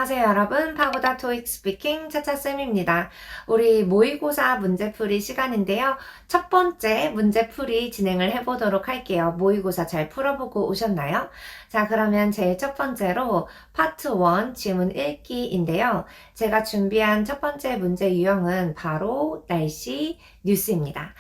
안녕하세요, 여러분. 파고다 토익 스피킹 차차쌤입니다. 우리 모의고사 문제풀이 시간인데요. 첫 번째 문제풀이 진행을 해보도록 할게요. 모의고사 잘 풀어보고 오셨나요? 자, 그러면 제일 첫 번째로 파트 1 지문 읽기인데요. 제가 준비한 첫 번째 문제 유형은 바로 날씨 뉴스입니다.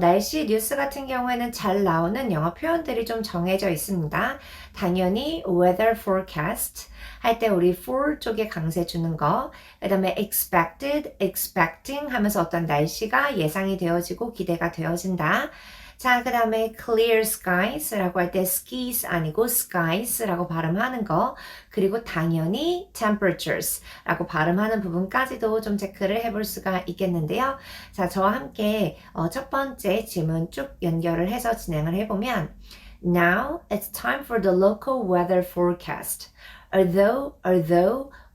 날씨 뉴스 같은 경우에는 잘 나오는 영어 표현들이 좀 정해져 있습니다. 당연히 weather forecast 할 때 우리 for 쪽에 강세 주는 거, 그 다음에 expected, expecting 하면서 어떤 날씨가 예상이 되어지고 기대가 되어진다. 자, 그 다음에 clear skies라고 할 때 skis 아니고 skies라고 발음하는 거, 그리고 당연히 temperatures라고 발음하는 부분까지도 좀 체크를 해볼 수가 있겠는데요. 자, 저와 함께 첫 번째 질문 쭉 연결을 해서 진행을 해보면 Now it's time for the local weather forecast. Although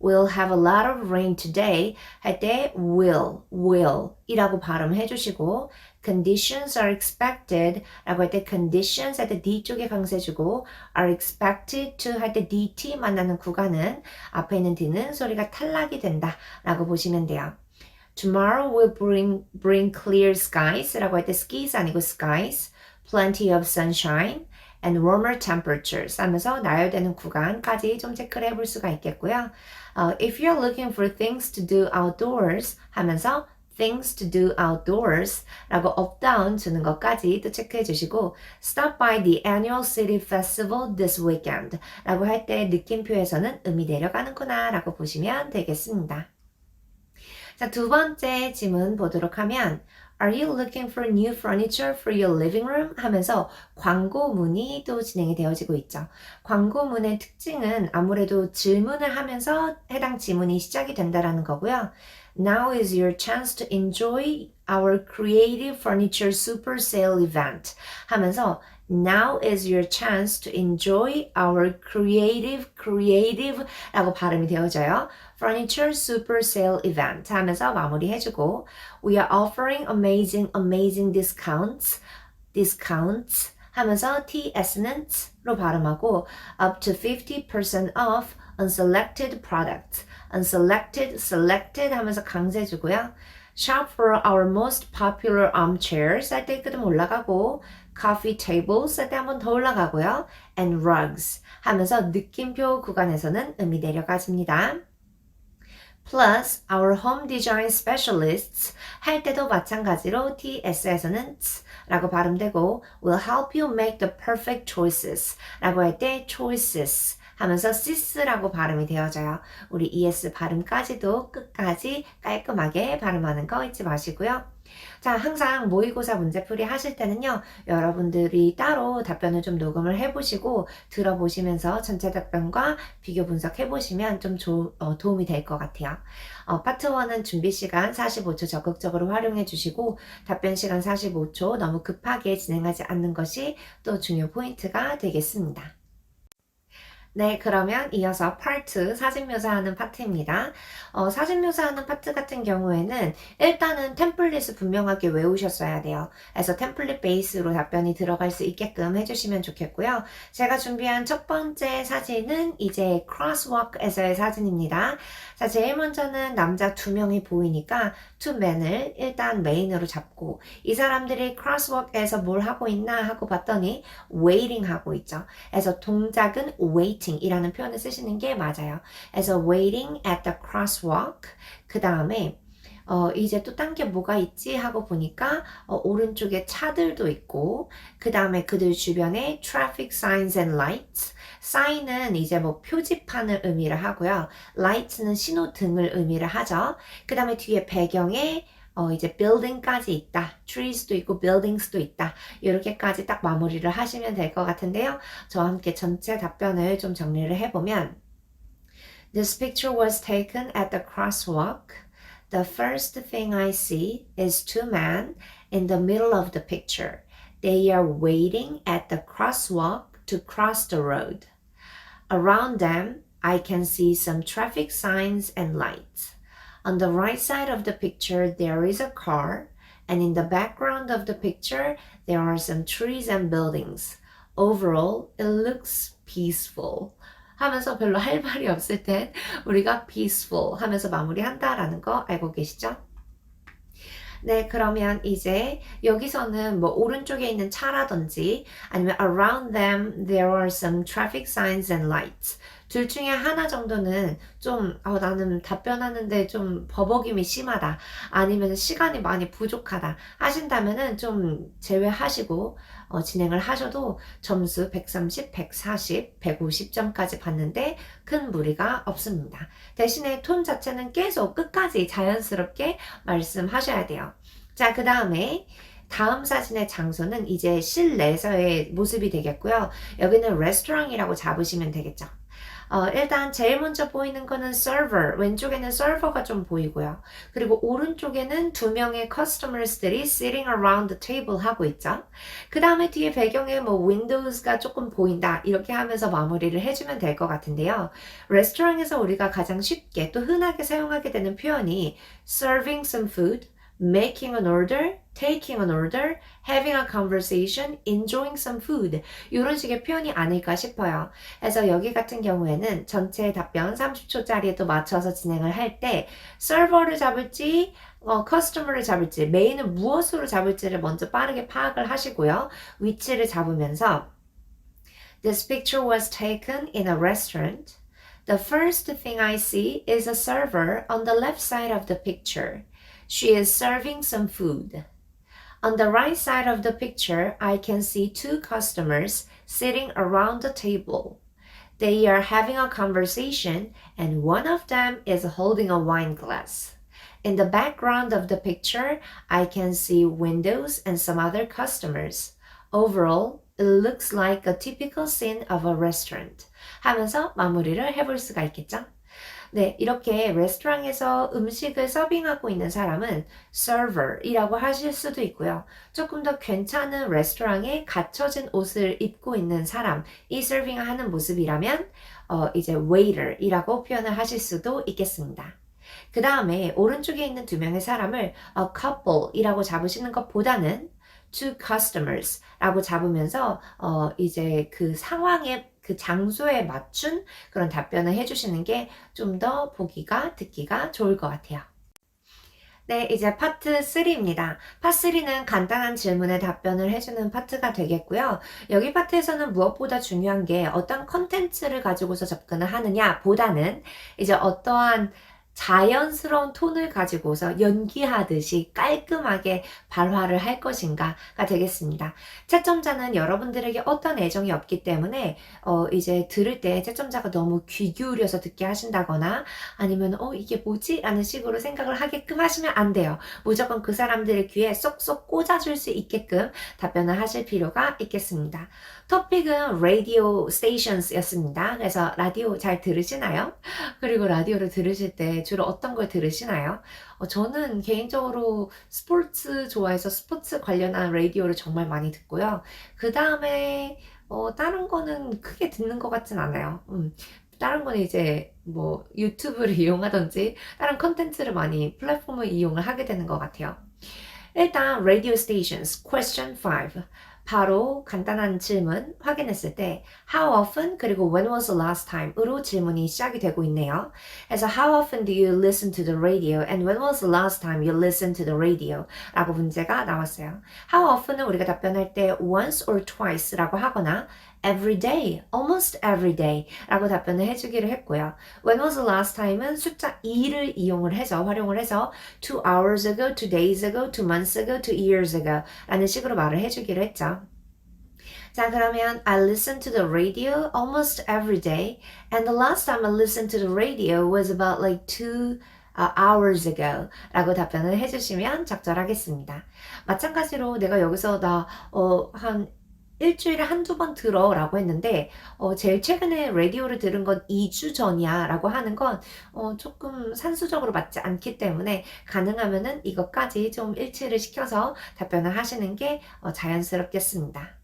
we'll have a lot of rain today 할 때 will 이라고 발음을 해주시고 conditions are expected 라고 할 때 conditions 할 때 D 쪽에 강세 주고 are expected to 할 때 DT 만나는 구간은 앞에 있는 D는 소리가 탈락이 된다 라고 보시면 돼요. Tomorrow will bring clear skies 라고 할 때 skies 아니고 skies, plenty of sunshine and warmer temperatures 하면서 나열되는 구간까지 좀 체크를 해볼 수가 있겠고요. If you're looking for things to do outdoors 하면서 things to do outdoors 라고 up, down 주는 것까지 또 체크해 주시고 stop by the annual city festival this weekend 라고 할 때 느낌표에서는 음이 내려가는구나 라고 보시면 되겠습니다. 자, 두 번째 질문 보도록 하면 Are you looking for new furniture for your living room? 하면서 광고문이 또 진행이 되어지고 있죠. 광고문의 특징은 아무래도 질문을 하면서 해당 지문이 시작이 된다라는 거고요. Now is your chance to enjoy our creative furniture super sale event 하면서 Now is your chance to enjoy our creative 라고 발음이 되어져요. Furniture Super Sale Event 하면서 마무리해주고 We are offering amazing discounts 하면서 TS는로 발음하고 up to 50% off unselected products selected 하면서 강세 주고요. Shop for our most popular armchairs 할 때 끝은 올라가고 coffee tables 할 때 한 번 더 올라가고요. and rugs 하면서 느낌표 구간에서는 음이 내려가집니다. Plus our home design specialists 할 때도 마찬가지로 TS에서는 라고 발음되고 will help you make the perfect choices 라고 할 때 choices 하면서 sis라고 발음이 되어져요. 우리 ES 발음까지도 끝까지 깔끔하게 발음하는 거 잊지 마시고요. 자, 항상 모의고사 문제풀이 하실 때는요, 여러분들이 따로 답변을 좀 녹음을 해보시고 들어보시면서 전체 답변과 비교 분석해보시면 좀 도움이 될 것 같아요. 파트 1은 준비 시간 45초 적극적으로 활용해 주시고 답변 시간 45초 너무 급하게 진행하지 않는 것이 또 중요 포인트가 되겠습니다. 네, 그러면 이어서 파트 사진 묘사하는 파트입니다. 사진 묘사하는 파트 같은 경우에는 일단은 템플릿을 분명하게 외우셨어야 돼요. 그래서 템플릿 베이스로 답변이 들어갈 수 있게끔 해주시면 좋겠고요. 제가 준비한 첫 번째 사진은 이제 크로스워크에서의 사진입니다. 자, 제일 먼저는 남자 두 명이 보이니까 two men을 일단 메인으로 잡고 이 사람들이 크로스워크에서 뭘 하고 있나 하고 봤더니 waiting 하고 있죠. 그래서 동작은 waiting 이라는 표현을 쓰시는 게 맞아요. 그래서 waiting at the crosswalk 그 다음에 이제 또 딴 게 뭐가 있지 하고 보니까 오른쪽에 차들도 있고 그 다음에 그들 주변에 traffic signs and lights sign은 이제 뭐 표지판을 의미를 하고요. lights는 신호등을 의미를 하죠. 그 다음에 뒤에 배경에 이제 building까지 있다. trees도 있고 buildings도 있다. 이렇게까지 딱 마무리를 하시면 될 것 같은데요. 저와 함께 전체 답변을 좀 정리를 해보면 This picture was taken at the crosswalk. The first thing I see is two men in the middle of the picture. They are waiting at the crosswalk to cross the road. Around them, I can see some traffic signs and lights. On the right side of the picture, there is a car, and in the background of the picture, there are some trees and buildings. Overall, it looks peaceful. 하면서 별로 할 말이 없을 땐 우리가 peaceful 하면서 마무리한다라는 거 알고 계시죠? 네, 그러면 이제 여기서는 뭐 오른쪽에 있는 차라든지 아니면 around them there are some traffic signs and lights. 둘 중에 하나 정도는 좀 나는 답변하는데 좀 버벅임이 심하다. 아니면 시간이 많이 부족하다. 하신다면은 좀 제외하시고 진행을 하셔도 점수 130, 140, 150점까지 받는데 큰 무리가 없습니다. 대신에 톤 자체는 계속 끝까지 자연스럽게 말씀하셔야 돼요. 자, 그 다음에 다음 사진의 장소는 이제 실내에서의 모습이 되겠고요. 여기는 레스토랑이라고 잡으시면 되겠죠. 일단 제일 먼저 보이는 거는 server, 왼쪽에는 server가 좀 보이고요. 그리고 오른쪽에는 두 명의 customers들이 sitting around the table 하고 있죠. 그 다음에 뒤에 배경에 뭐 windows가 조금 보인다 이렇게 하면서 마무리를 해주면 될 것 같은데요. 레스토랑에서 우리가 가장 쉽게 또 흔하게 사용하게 되는 표현이 serving some food, making an order, taking an order, having a conversation, enjoying some food 이런 식의 표현이 아닐까 싶어요. 그래서 여기 같은 경우에는 전체 답변 30초짜리에 또 맞춰서 진행을 할 때 서버를 잡을지 커스터머를 잡을지 메인을 무엇으로 잡을지를 먼저 빠르게 파악을 하시고요. 위치를 잡으면서 This picture was taken in a restaurant. The first thing I see is a server on the left side of the picture. She is serving some food. On the right side of the picture, I can see two customers sitting around the table. They are having a conversation and one of them is holding a wine glass. In the background of the picture, I can see windows and some other customers. Overall, it looks like a typical scene of a restaurant. 하면서 마무리를 해볼 수가 있겠죠? 네, 이렇게 레스토랑에서 음식을 서빙하고 있는 사람은 server이라고 하실 수도 있고요. 조금 더 괜찮은 레스토랑에 갖춰진 옷을 입고 있는 사람, 이 서빙하는 모습이라면 이제 waiter이라고 표현을 하실 수도 있겠습니다. 그 다음에 오른쪽에 있는 두 명의 사람을 a couple이라고 잡으시는 것보다는 two customers라고 잡으면서 이제 그 상황에 그 장소에 맞춘 그런 답변을 해주시는 게 좀 더 보기가 듣기가 좋을 것 같아요. 네, 이제 파트 3입니다. 파트 3는 간단한 질문에 답변을 해주는 파트가 되겠고요. 여기 파트에서는 무엇보다 중요한 게 어떤 컨텐츠를 가지고서 접근을 하느냐 보다는 이제 어떠한 자연스러운 톤을 가지고서 연기하듯이 깔끔하게 발화를 할 것인가가 되겠습니다. 채점자는 여러분들에게 어떤 애정이 없기 때문에 이제 들을 때 채점자가 너무 귀 기울여서 듣게 하신다거나 아니면 이게 뭐지? 라는 식으로 생각을 하게끔 하시면 안 돼요. 무조건 그 사람들의 귀에 쏙쏙 꽂아줄 수 있게끔 답변을 하실 필요가 있겠습니다. 토픽은 radio stations였습니다. 그래서 라디오 잘 들으시나요? 그리고 라디오를 들으실 때 주로 어떤 걸 들으시나요? 저는 개인적으로 스포츠 좋아해서 스포츠 관련한 라디오를 정말 많이 듣고요. 그 다음에 다른 거는 크게 듣는 것 같진 않아요. 다른 거는 이제 뭐 유튜브를 이용하든지 다른 컨텐츠를 많이 플랫폼을 이용을 하게 되는 것 같아요. 일단 radio stations question 5 바로 간단한 질문 확인했을 때 how often 그리고 when was the last time으로 질문이 시작이 되고 있네요. 그래서 how often do you listen to the radio and when was the last time you listened to the radio 라고 문제가 나왔어요. how often은 우리가 답변할 때 once or twice 라고 하거나 every day, almost every day 라고 답변을 해주기로 했고요. When was the last time은 숫자 2를 이용을 해서 활용을 해서 2 hours ago, 2 days ago, 2 months ago, 2 years ago 라는 식으로 말을 해주기로 했죠. 자, 그러면 I listen to the radio almost every day and the last time I listened to the radio was about like 2 hours ago 라고 답변을 해주시면 적절하겠습니다. 마찬가지로 내가 여기서 한 일주일에 한두 번 들어 라고 했는데 제일 최근에 라디오를 들은 건 2주 전이야 라고 하는 건 조금 산수적으로 맞지 않기 때문에 가능하면은 이것까지 좀 일치를 시켜서 답변을 하시는 게 자연스럽겠습니다.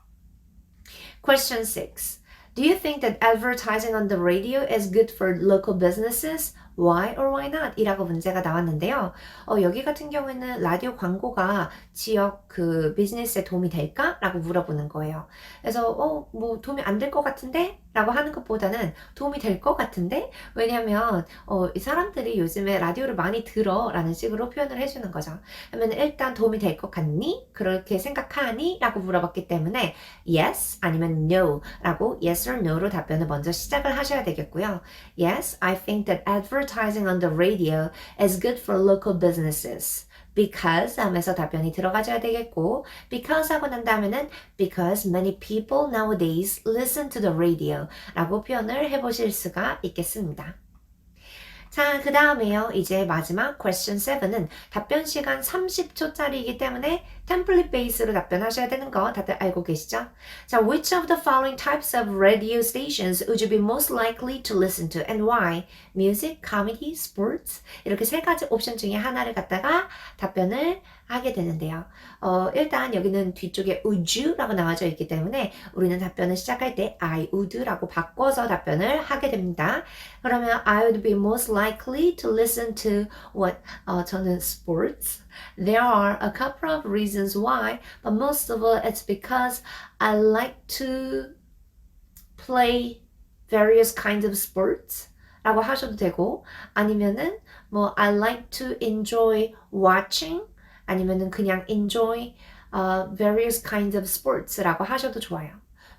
Question 6. Do you think that advertising on the radio is good for local businesses? Why or why not? 이라고 문제가 나왔는데요. 여기 같은 경우에는 라디오 광고가 지역 그 비즈니스에 도움이 될까? 라고 물어보는 거예요. 그래서 뭐 도움이 안 될 것 같은데? 라고 하는 것보다는 도움이 될 것 같은데? 왜냐면 이 사람들이 요즘에 라디오를 많이 들어 라는 식으로 표현을 해주는 거죠. 그러면 일단 도움이 될 것 같니? 그렇게 생각하니? 라고 물어봤기 때문에 yes 아니면 no 라고 yes or no로 답변을 먼저 시작을 하셔야 되겠고요. Yes, I think that advertising on the radio is good for local businesses. Because 하면서 답변이 들어가줘야 되겠고 because 하고 난 다음에는 because many people nowadays listen to the radio 라고 표현을 해보실 수가 있겠습니다. 자, 그 다음에요. 이제 마지막 question 7은 답변 시간 30초짜리이기 때문에 템플릿 베이스로 답변하셔야 되는 거 다들 알고 계시죠? 자, which of the following types of radio stations would you be most likely to listen to and why? Music, comedy, sports? 이렇게 세 가지 옵션 중에 하나를 갖다가 답변을 하게 되는데요. 일단 여기는 뒤쪽에 would you라고 나와져 있기 때문에 우리는 답변을 시작할 때 I would라고 바꿔서 답변을 하게 됩니다. 그러면 I would be most likely to listen to what? 저는 sports. There are a couple of reasons why, but most of all it's because I like to play various kinds of sports. 라고 하셔도 되고 아니면은 뭐 I like to enjoy watching 아니면은 그냥 enjoy various kinds of sports라고 하셔도 좋아요.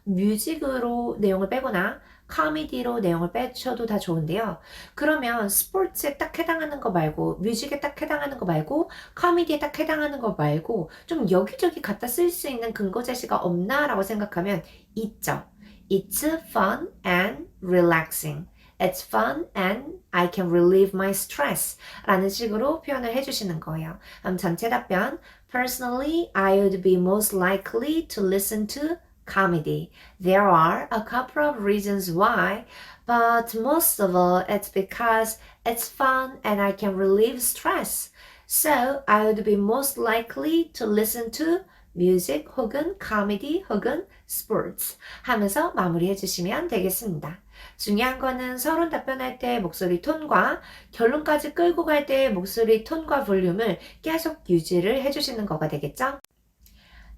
뮤직으로 내용을 빼거나 코미디로 내용을 빼셔도 다 좋은데요. 그러면 스포츠에 딱 해당하는 거 말고 뮤직에 딱 해당하는 거 말고 코미디에 딱 해당하는 거 말고 좀 여기저기 갖다 쓸 수 있는 근거 제시가 없나 라고 생각하면 있죠. It's fun and relaxing. It's fun and I can relieve my stress 라는 식으로 표현을 해주시는 거예요. 그럼 전체 답변 Personally, I would be most likely to listen to comedy. There are a couple of reasons why, but most of all, it's because it's fun and I can relieve stress. So, I would be most likely to listen to music 혹은 comedy 혹은 sports 하면서 마무리해 주시면 되겠습니다. 중요한 거는 서론 답변할 때 목소리 톤과 결론까지 끌고 갈 때 목소리 톤과 볼륨을 계속 유지를 해주시는 거가 되겠죠?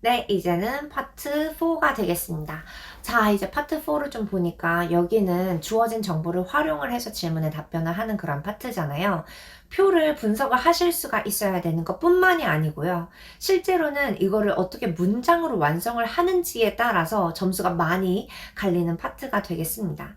네, 이제는 파트 4가 되겠습니다. 자, 이제 파트 4를 좀 보니까 여기는 주어진 정보를 활용을 해서 질문에 답변을 하는 그런 파트잖아요. 표를 분석을 하실 수가 있어야 되는 것 뿐만이 아니고요. 실제로는 이거를 어떻게 문장으로 완성을 하는지에 따라서 점수가 많이 갈리는 파트가 되겠습니다.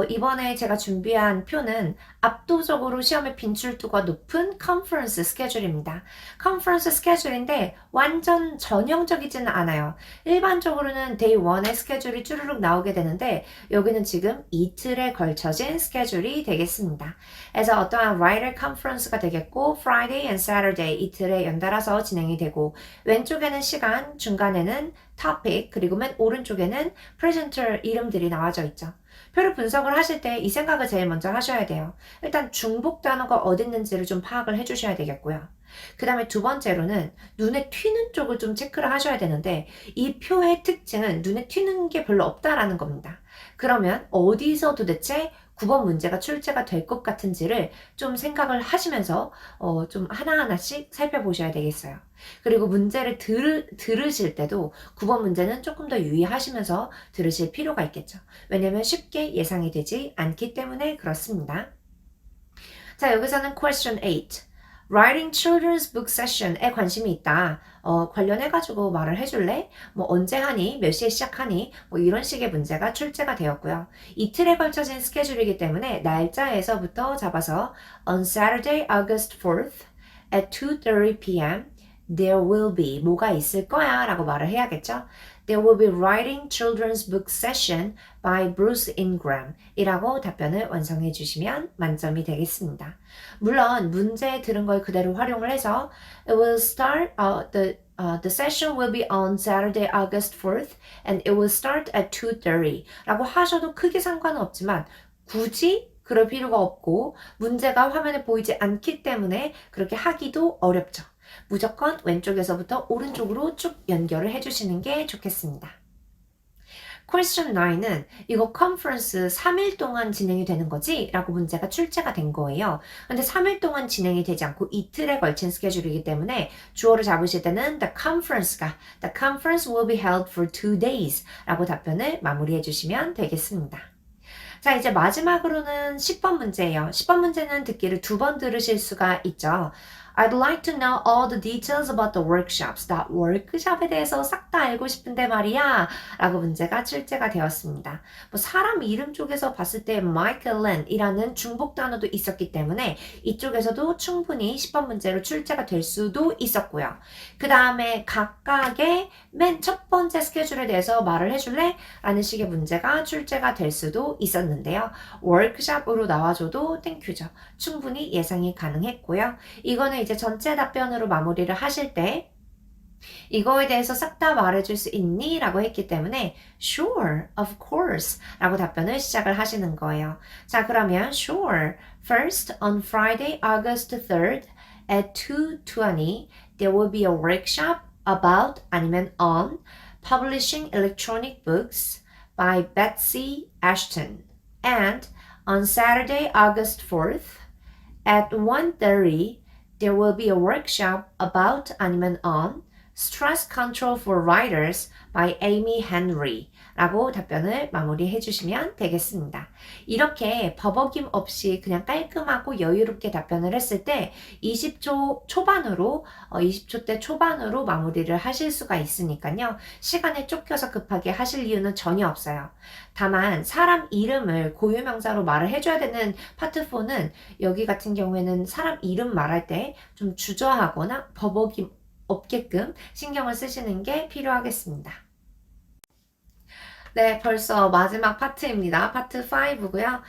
이번에 제가 준비한 표는 압도적으로 시험의 빈출도가 높은 컨퍼런스 스케줄입니다. 컨퍼런스 스케줄인데 완전 전형적이지는 않아요. 일반적으로는 데이 1의 스케줄이 쭈르륵 나오게 되는데 여기는 지금 이틀에 걸쳐진 스케줄이 되겠습니다. 그래서 어떠한 writer conference가 되겠고 Friday and Saturday 이틀에 연달아서 진행이 되고 왼쪽에는 시간, 중간에는 topic, 그리고 맨 오른쪽에는 presenter 이름들이 나와져 있죠. 표를 분석을 하실 때 이 생각을 제일 먼저 하셔야 돼요. 일단 중복 단어가 어디 있는지를 좀 파악을 해주셔야 되겠고요. 그 다음에 두 번째로는 눈에 튀는 쪽을 좀 체크를 하셔야 되는데 이 표의 특징은 눈에 튀는 게 별로 없다라는 겁니다. 그러면 어디서 도대체 9번 문제가 출제가 될 것 같은지를 좀 생각을 하시면서 좀 하나하나씩 살펴보셔야 되겠어요. 그리고 문제를 들으실 때도 9번 문제는 조금 더 유의하시면서 들으실 필요가 있겠죠. 왜냐면 쉽게 예상이 되지 않기 때문에 그렇습니다. 자, 여기서는 question 8. Writing Children's Book Session에 관심이 있다. 관련해가지고 말을 해줄래? 뭐 언제 하니? 몇 시에 시작하니? 뭐 이런 식의 문제가 출제가 되었고요. 이틀에 걸쳐진 스케줄이기 때문에 날짜에서부터 잡아서 On Saturday, August 4th at 2:30 p.m. There will be 뭐가 있을 거야 라고 말을 해야겠죠. There will be writing children's book session by Bruce Ingram 이라고 답변을 완성해 주시면 만점이 되겠습니다. 물론 문제 들은 걸 그대로 활용을 해서 It will start, the session will be on Saturday, August 4th and it will start at 2:30 라고 하셔도 크게 상관은 없지만 굳이 그럴 필요가 없고 문제가 화면에 보이지 않기 때문에 그렇게 하기도 어렵죠. 무조건 왼쪽에서부터 오른쪽으로 쭉 연결을 해주시는 게 좋겠습니다. Question 9은 이거 컨퍼런스 3일 동안 진행이 되는 거지? 라고 문제가 출제가 된 거예요. 근데 3일 동안 진행이 되지 않고 이틀에 걸친 스케줄이기 때문에 주어를 잡으실 때는 The conference will be held for 2 days 라고 답변을 마무리해 주시면 되겠습니다. 자, 이제 마지막으로는 10번 문제예요. 10번 문제는 듣기를 2번 들으실 수가 있죠. I'd like to know all the details about the workshops. 나 워크숍에 대해서 싹 다 알고 싶은데 말이야. 라고 문제가 출제가 되었습니다. 뭐 사람 이름 쪽에서 봤을 때 마이클렌이라는 중복 단어도 있었기 때문에 이쪽에서도 충분히 10번 문제로 출제가 될 수도 있었고요. 그 다음에 각각의 맨 첫 번째 스케줄에 대해서 말을 해줄래? 라는 식의 문제가 출제가 될 수도 있었는데요. 워크숍으로 나와줘도 땡큐죠. 충분히 예상이 가능했고요. 이거는 이제 전체 답변으로 마무리를 하실 때 이거에 대해서 싹 다 말해줄 수 있니? 라고 했기 때문에 Sure, of course 라고 답변을 시작을 하시는 거예요. 자, 그러면 Sure, first on Friday, August 3rd at 2:20 there will be a workshop about 아니면 on publishing electronic books by Betsy Ashton. And on Saturday, August 4th at 1:30 there will be a workshop about 아니면 on Stress Control for Writers by Amy Henry 라고 답변을 마무리해 주시면 되겠습니다. 이렇게 버벅임 없이 그냥 깔끔하고 여유롭게 답변을 했을 때 20초 초반으로 20초 대 초반으로 마무리를 하실 수가 있으니까요. 시간에 쫓겨서 급하게 하실 이유는 전혀 없어요. 다만 사람 이름을 고유명사로 말을 해줘야 되는 파트 4는 여기 같은 경우에는 사람 이름 말할 때 좀 주저하거나 버벅임 없게끔 신경을 쓰시는 게 필요하겠습니다. 네, 벌써 마지막 파트입니다. 파트 5고요.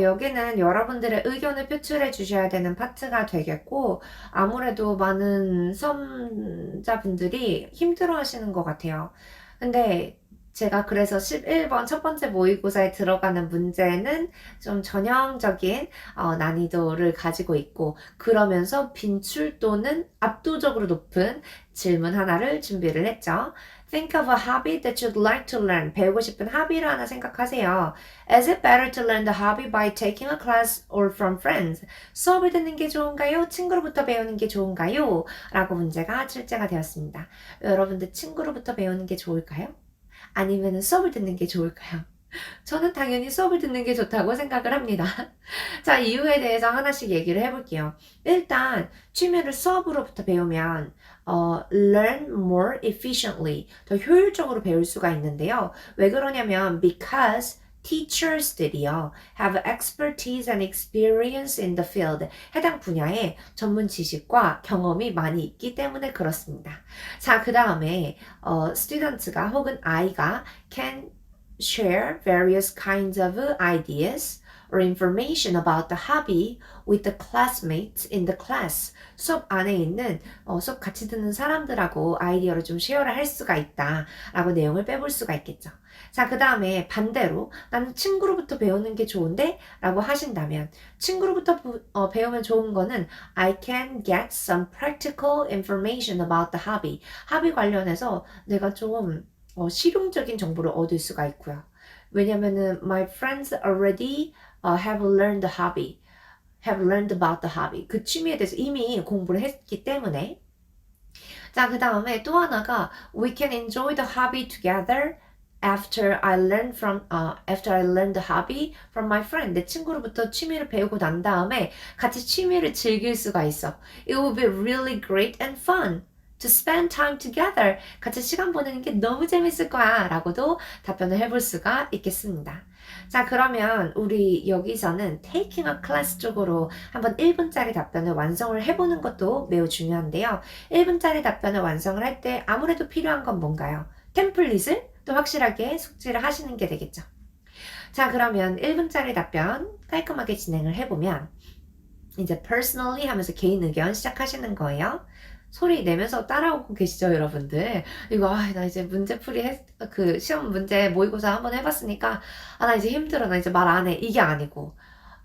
여기는 여러분들의 의견을 표출해 주셔야 되는 파트가 되겠고 아무래도 많은 수험자분들이 힘들어 하시는 것 같아요. 근데 제가 그래서 11번 첫 번째 모의고사에 들어가는 문제는 좀 전형적인 난이도를 가지고 있고 그러면서 빈출도는 압도적으로 높은 질문 하나를 준비를 했죠. Think of a hobby that you'd like to learn. 배우고 싶은 하비를 하나 생각하세요. Is it better to learn the hobby by taking a class or from friends? 수업을 듣는 게 좋은가요? 친구로부터 배우는 게 좋은가요? 라고 문제가 출제가 되었습니다. 여러분들 친구로부터 배우는 게 좋을까요? 아니면 수업을 듣는 게 좋을까요? 저는 당연히 수업을 듣는 게 좋다고 생각을 합니다. 자, 이유에 대해서 하나씩 얘기를 해볼게요. 일단 취미를 수업으로부터 배우면 learn more efficiently, 더 효율적으로 배울 수가 있는데요. 왜 그러냐면 because teachers들이요 have expertise and experience in the field, 해당 분야에 전문 지식과 경험이 많이 있기 때문에 그렇습니다. 자, 그 다음에 student가 혹은 아이가 can share various kinds of ideas or information about the hobby with the classmates in the class. 수업 안에 있는 수업 같이 듣는 사람들하고 아이디어를 좀 쉐어를 할 수가 있다 라고 내용을 빼볼 수가 있겠죠. 자, 그 다음에 반대로 나는 친구로부터 배우는 게 좋은데 라고 하신다면 친구로부터 배우면 좋은 거는 I can get some practical information about the hobby. hobby 관련해서 내가 좀 실용적인 정보를 얻을 수가 있고요. 왜냐면은 my friends already have learned the hobby, have learned about the hobby. 그 취미에 대해서 이미 공부를 했기 때문에. 자, 그 다음에 또 하나가 we can enjoy the hobby together after I learn the hobby from my friend. 내 친구로부터 취미를 배우고 난 다음에 같이 취미를 즐길 수가 있어. It will be really great and fun to spend time together. 같이 시간 보내는 게 너무 재밌을 거야 라고도 답변을 해볼 수가 있겠습니다. 자, 그러면 우리 여기서는 taking a class 쪽으로 한번 1분짜리 답변을 완성을 해보는 것도 매우 중요한데요. 1분짜리 답변을 완성을 할 때 아무래도 필요한 건 뭔가요? 템플릿을 또 확실하게 숙지를 하시는 게 되겠죠. 자, 그러면 1분짜리 답변 깔끔하게 진행을 해보면 이제 personally 하면서 개인 의견 시작하시는 거예요. 소리 내면서 따라오고 계시죠, 여러분들? 이거, 나 이제 문제풀이 시험 문제 모의고사 한번 해봤으니까, 나 이제 힘들어. 나 이제 말 안 해. 이게 아니고.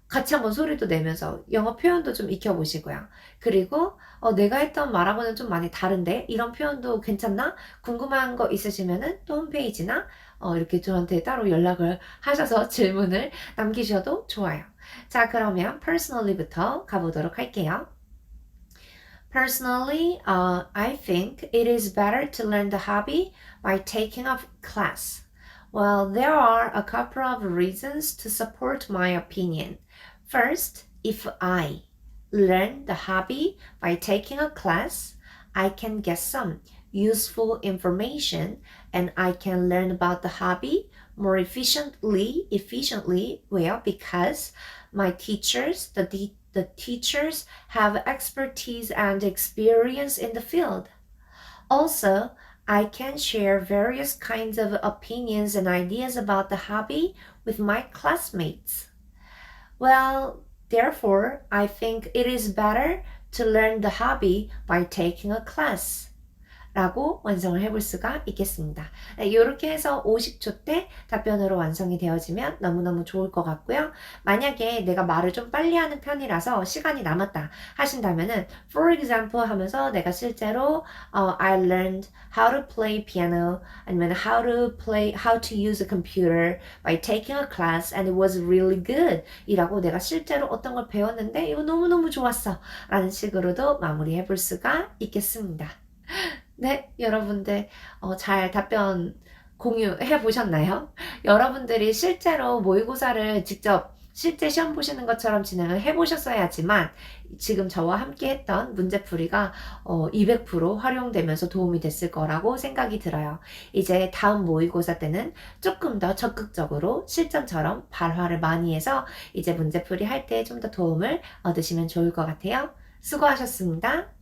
같이 한번 소리도 내면서 영어 표현도 좀 익혀보시고요. 그리고, 내가 했던 말하고는 좀 많이 다른데, 이런 표현도 괜찮나? 궁금한 거 있으시면은 또 홈페이지나, 이렇게 저한테 따로 연락을 하셔서 질문을 남기셔도 좋아요. 자, 그러면 personally부터 가보도록 할게요. Personally, I think it is better to learn the hobby by taking a class. Well, there are a couple of reasons to support my opinion. First, if I learn the hobby by taking a class, I can get some useful information and I can learn about the hobby more efficiently, well, because my teachers, the teachers have expertise and experience in the field. Also, I can share various kinds of opinions and ideas about the hobby with my classmates. Well, therefore, I think it is better to learn the hobby by taking a class. 라고 완성을 해볼 수가 있겠습니다. 네, 이렇게 해서 50초 때 답변으로 완성이 되어지면 너무너무 좋을 것 같고요. 만약에 내가 말을 좀 빨리 하는 편이라서 시간이 남았다 하신다면은 for example 하면서 내가 실제로 I learned how to play piano 아니면 how to use a computer by taking a class and it was really good 이라고 내가 실제로 어떤 걸 배웠는데 이거 너무너무 좋았어 라는 식으로도 마무리해 볼 수가 있겠습니다. 네, 여러분들 잘 답변 공유해 보셨나요? 여러분들이 실제로 모의고사를 직접 실제 시험 보시는 것처럼 진행을 해 보셨어야지만 지금 저와 함께 했던 문제풀이가 200% 활용되면서 도움이 됐을 거라고 생각이 들어요. 이제 다음 모의고사 때는 조금 더 적극적으로 실전처럼 발화를 많이 해서 이제 문제풀이 할 때 좀 더 도움을 얻으시면 좋을 것 같아요. 수고하셨습니다.